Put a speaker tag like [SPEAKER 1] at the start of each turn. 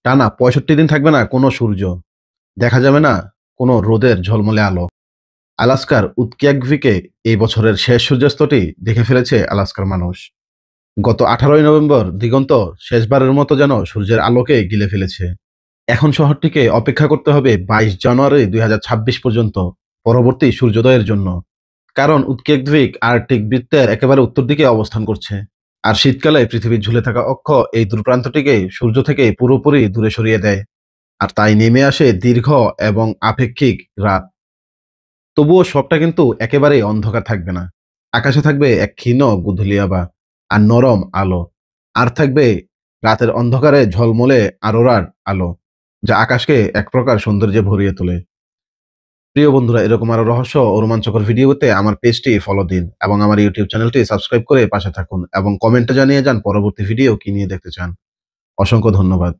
[SPEAKER 1] টানা ৬৫ দিন থাকবে না কোনো সূর্য, দেখা যাবে না কোনো রোদের ঝলমলে আলো। আলাস্কার উৎকিয়াকভিকে এই বছরের শেষ সূর্যাস্তটি দেখে ফেলেছে আলাস্কার মানুষ। গত ১৮ই নভেম্বর দিগন্ত শেষবারের মতো যেন সূর্যের আলোকে গিলে ফেলেছে। এখন শহরটিকে অপেক্ষা করতে হবে ২২ জানুয়ারি ২০২৬ পর্যন্ত পরবর্তী সূর্যোদয়ের জন্য। কারণ উৎকেকভিক আর্কটিক বৃত্তের একেবারে উত্তর দিকে অবস্থান করছে। আর শীতকালে পৃথিবীর ঝুলে থাকা অক্ষ এই দূরপ্রান্তটিকে সূর্য থেকে পুরোপুরি দূরে সরিয়ে দেয়। আর তাই নেমে আসে দীর্ঘ এবং আপেক্ষিক রাত। তবুও সবটা কিন্তু একেবারেই অন্ধকার থাকবে না। আকাশে থাকবে এক ক্ষীণ গুধুলিয়াবা আর নরম আলো। আর থাকবে রাতের অন্ধকারে ঝলমলে আরোরার আলো, যা আকাশকে এক প্রকার সৌন্দর্যে ভরিয়ে তোলে। প্রিয় বন্ধুরা, এরকম আরো রহস্য ও রোমাঞ্চকর ভিডিও পেতে আমার পেজটি ফলো দিন এবং আমার ইউটিউব চ্যানেলটি সাবস্ক্রাইব করে পাশে থাকুন এবং কমেন্টে জানিয়ে যান পরবর্তী ভিডিও কি নিয়ে দেখতে চান। অসংখ্য ধন্যবাদ।